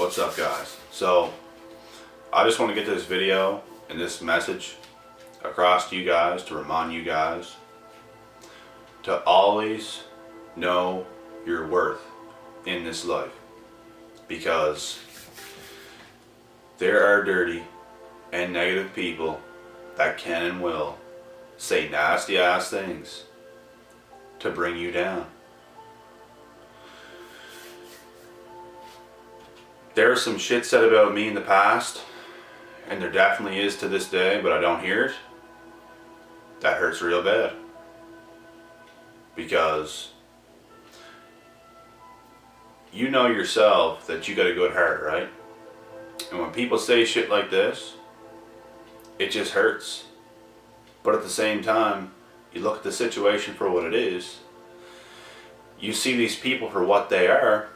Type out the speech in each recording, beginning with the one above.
What's up, guys? So I just want to get this video and this message across to you guys to remind you guys to always know your worth in this life, because there are dirty and negative people that can and will say nasty ass things to bring you down. There's some shit said about me in the past, and there definitely is to this day, but I don't hear it. That hurts real bad. Because you know yourself that you got a good heart, right? And when people say shit like this, it just hurts. But at the same time, you look at the situation for what it is. You see these people for what they are,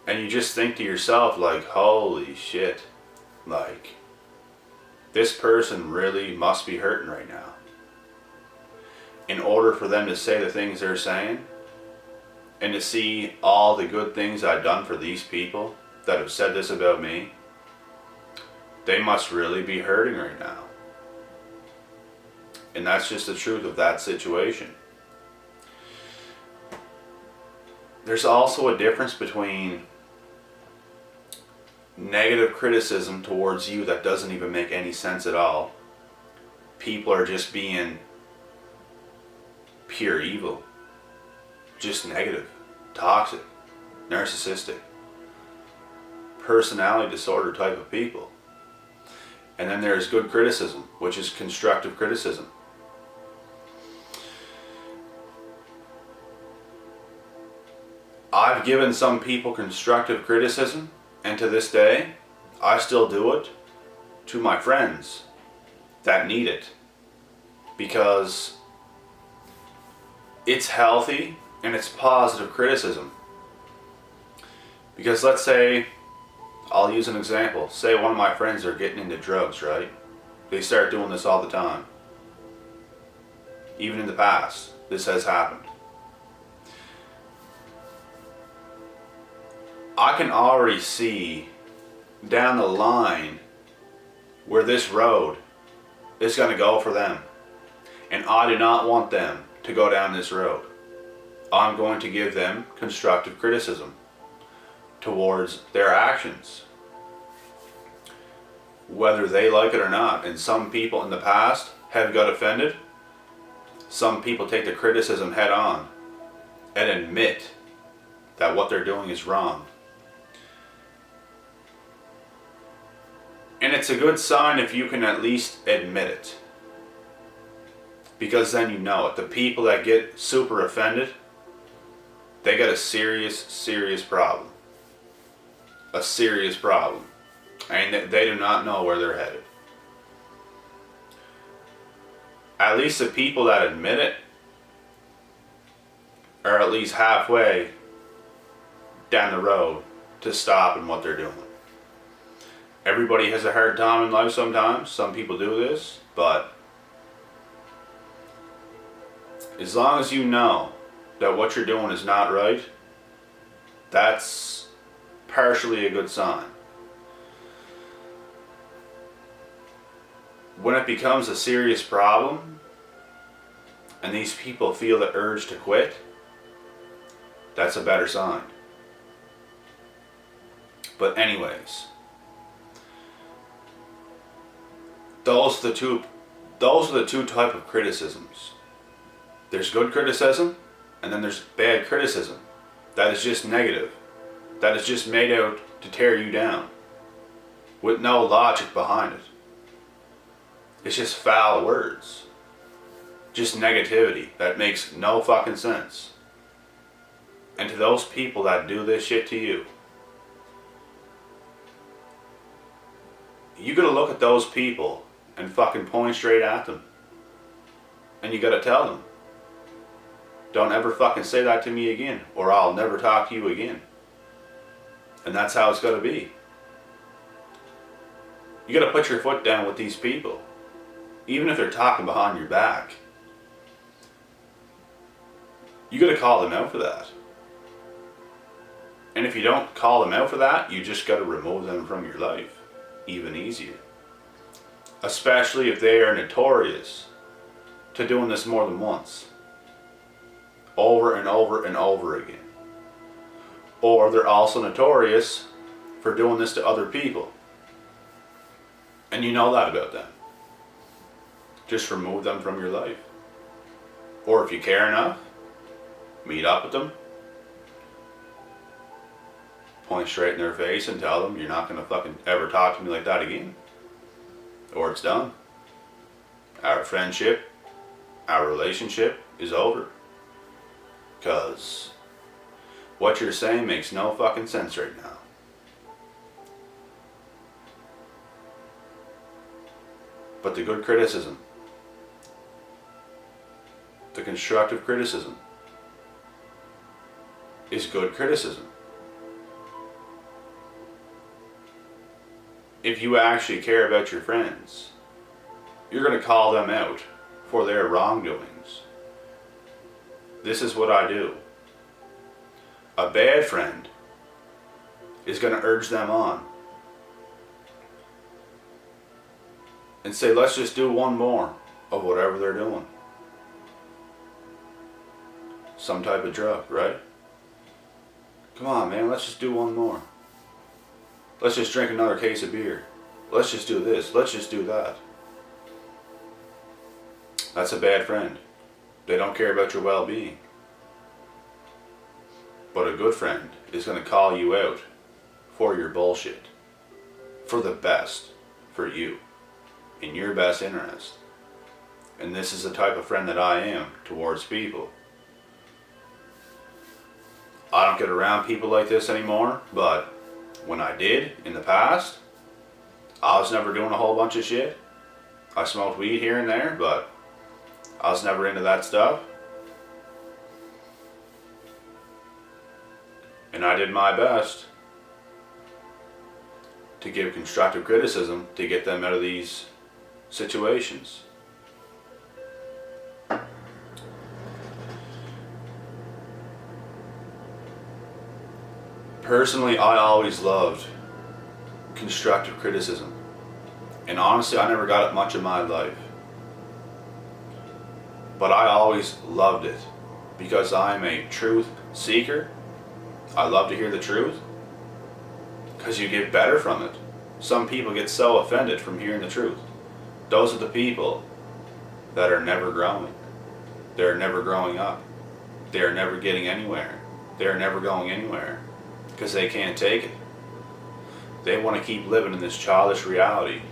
and you just think to yourself, like, holy shit, like, this person really must be hurting right now. In order for them to say the things they're saying, and to see all the good things I've done for these people that have said this about me, they must really be hurting right now. And that's just the truth of that situation. There's also a difference between negative criticism towards you that doesn't even make any sense at all. People are just being pure evil, just negative, toxic, narcissistic, personality disorder type of people. And then there's good criticism, which is constructive criticism. I've given some people constructive criticism, and to this day, I still do it to my friends that need it, because it's healthy and it's positive criticism. Because let's say, I'll use an example. Say one of my friends are getting into drugs, right? They start doing this all the time. Even in the past, this has happened. I can already see down the line where this road is going to go for them. And I do not want them to go down this road. I'm going to give them constructive criticism towards their actions, whether they like it or not. And some people in the past have got offended. Some people take the criticism head on and admit that what they're doing is wrong. And it's a good sign if you can at least admit it, because then you know it. The people that get super offended, they got a serious problem. A serious problem. And they do not know where they're headed. At least the people that admit it are at least halfway down the road to stopping what they're doing. Everybody has a hard time in life sometimes. Some people do this, but as long as you know that what you're doing is not right, that's partially a good sign. When it becomes a serious problem and these people feel the urge to quit, that's a better sign. But anyways, those are the two type of criticisms. There's good criticism, and then there's bad criticism. That is just negative. That is just made out to tear you down, with no logic behind it. It's just foul words. Just negativity that makes no fucking sense. And to those people that do this shit to you, you gotta look at those people and fucking point straight at them. And you gotta tell them, don't ever fucking say that to me again, or I'll never talk to you again. And that's how it's gotta be. You gotta put your foot down with these people, even if they're talking behind your back. You gotta call them out for that. And if you don't call them out for that, you just got to remove them from your life. Even easier. Especially if they are notorious to doing this more than once. Over and over and over again. Or they're also notorious for doing this to other people. And you know that about them. Just remove them from your life. Or if you care enough, meet up with them. Point straight in their face and tell them you're not going to fucking ever talk to me like that again. Or it's done. Our friendship, our relationship is over. Because what you're saying makes no fucking sense right now. But the good criticism, the constructive criticism, is good criticism. If you actually care about your friends, you're going to call them out for their wrongdoings. This is what I do. A bad friend is going to urge them on and say, let's just do one more of whatever they're doing. Some type of drug, right? Come on, man, let's just do one more. Let's just drink another case of beer. Let's just do this. Let's just do that. That's a bad friend. They don't care about your well-being. But a good friend is going to call you out for your bullshit. For the best. For you. In your best interest. And this is the type of friend that I am towards people. I don't get around people like this anymore, but when I did in the past, I was never doing a whole bunch of shit. I smoked weed here and there, but I was never into that stuff. And I did my best to give constructive criticism to get them out of these situations. Personally, I always loved constructive criticism. And honestly, I never got it much in my life. But I always loved it because I'm a truth seeker. I love to hear the truth because you get better from it. Some people get so offended from hearing the truth. Those are the people that are never growing. They're never growing up. They're never getting anywhere. They're never going anywhere. Because they can't take it. They want to keep living in this childish reality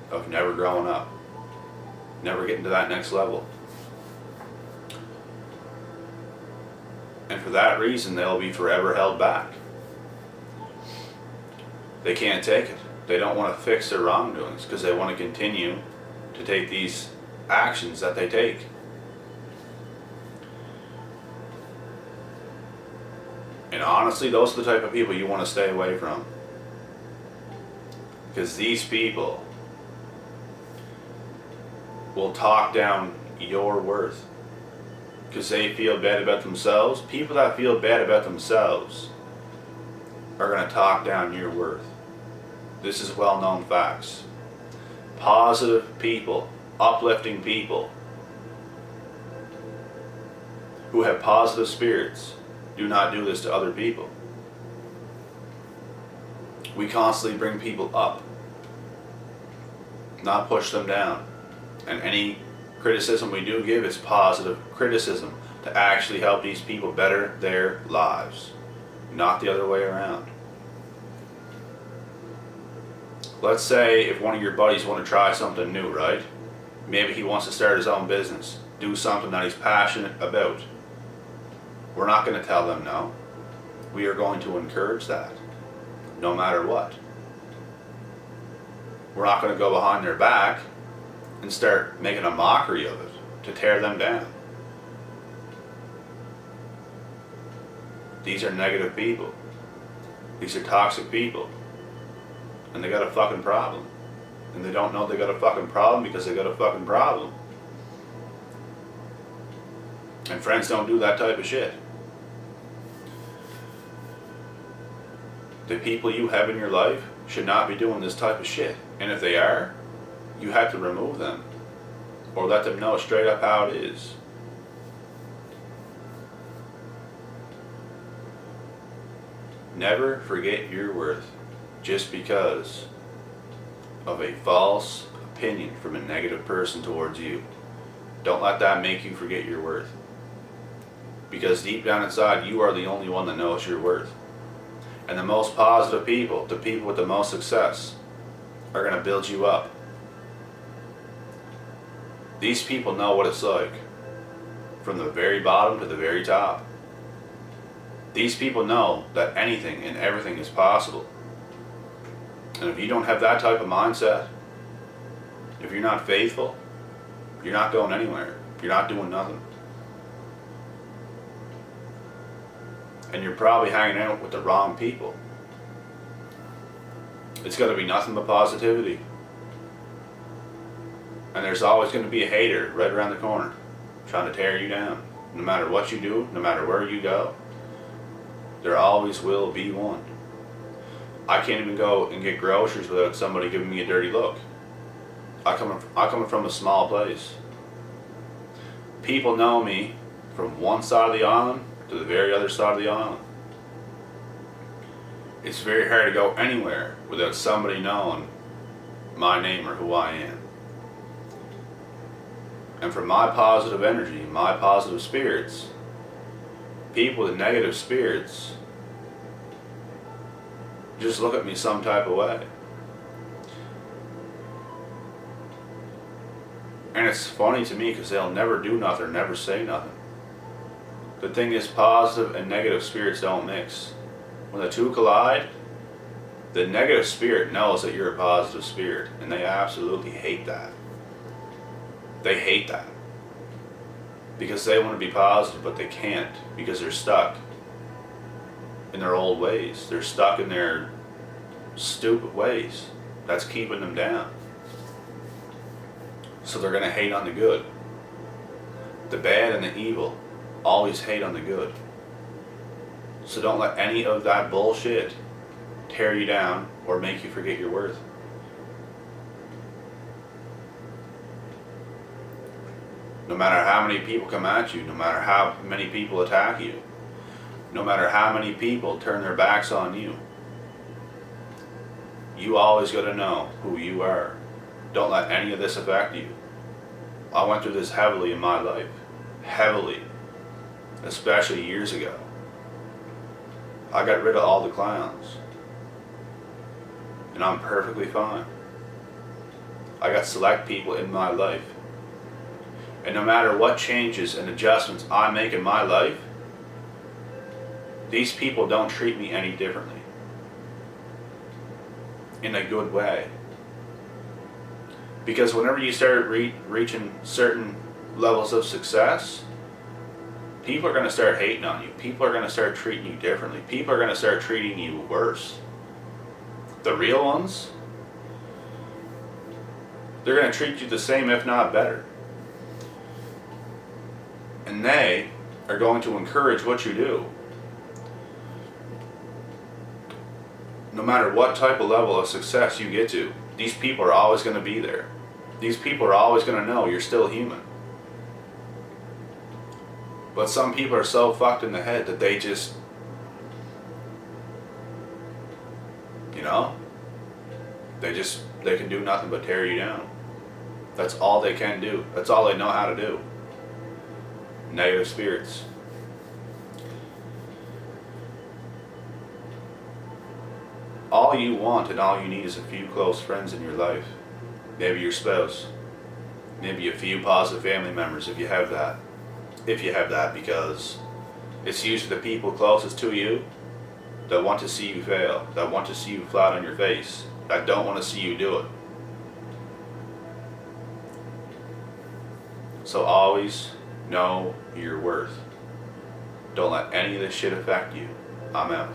of never growing up, never getting to that next level. And for that reason, they'll be forever held back. They can't take it. They don't want to fix their wrongdoings because they want to continue to take these actions that they take. And honestly, those are the type of people you want to stay away from. Because these people will talk down your worth. Because they feel bad about themselves. People that feel bad about themselves are going to talk down your worth. This is well-known facts. Positive people, uplifting people who have positive spirits do not do this to other people. We constantly bring people up, not push them down. And any criticism we do give is positive criticism to actually help these people better their lives, not the other way around. Let's say if one of your buddies want to try something new, right? Maybe he wants to start his own business, do something that he's passionate about. We're not going to tell them no. We are going to encourage that, no matter what. We're not going to go behind their back and start making a mockery of it to tear them down. These are negative people. These are toxic people. And they got a fucking problem. And they don't know they got a fucking problem because they got a fucking problem. And friends don't do that type of shit. the people you have in your life should not be doing this type of shit. And if they are, you have to remove them. Or let them know straight up how it is. Never forget your worth just because of a false opinion from a negative person towards you. Don't let that make you forget your worth. Because deep down inside, you are the only one that knows your worth. And the most positive people, the people with the most success, are going to build you up. These people know what it's like, from the very bottom to the very top. These people know that anything and everything is possible. And if you don't have that type of mindset, if you're not faithful, you're not going anywhere. You're not doing nothing. And you're probably hanging out with the wrong people. It's going to be nothing but positivity. And there's always going to be a hater right around the corner trying to tear you down. No matter what you do, no matter where you go, there always will be one. I can't even go and get groceries without somebody giving me a dirty look. I come from a small place. People know me from one side of the island to the very other side of the island. It's very hard to go anywhere without somebody knowing my name or who I am. And from my positive energy, my positive spirits, people with negative spirits just look at me some type of way. And it's funny to me because they'll never do nothing or never say nothing. The thing is, positive and negative spirits don't mix. When the two collide, the negative spirit knows that you're a positive spirit, and they absolutely hate that. They hate that. Because they want to be positive, but they can't, because they're stuck in their old ways. They're stuck in their stupid ways. That's keeping them down. So they're going to hate on the good. The bad and the evil always hate on the good. So don't let any of that bullshit tear you down or make you forget your worth. No matter how many people come at you, no matter how many people attack you, no matter how many people turn their backs on you, you always got to know who you are. Don't let any of this affect you. I went through this heavily in my life. Heavily. Especially years ago. I got rid of all the clowns. And I'm perfectly fine. I got select people in my life. And no matter what changes and adjustments I make in my life, these people don't treat me any differently. In a good way. Because whenever you start reaching certain levels of success, people are going to start hating on you. People are going to start treating you differently. People are going to start treating you worse. The real ones, they're going to treat you the same, if not better. And they are going to encourage what you do. No matter what type of level of success you get to, these people are always going to be there. These people are always going to know you're still human. But some people are so fucked in the head that they just, they can do nothing but tear you down. That's all they can do. That's all they know how to do. Negative spirits. All you want and all you need is a few close friends in your life. Maybe your spouse. Maybe a few positive family members if you have that. If you have that, because it's usually the people closest to you that want to see you fail, that want to see you flat on your face, that don't want to see you do it. So always know your worth. Don't let any of this shit affect you. I'm out.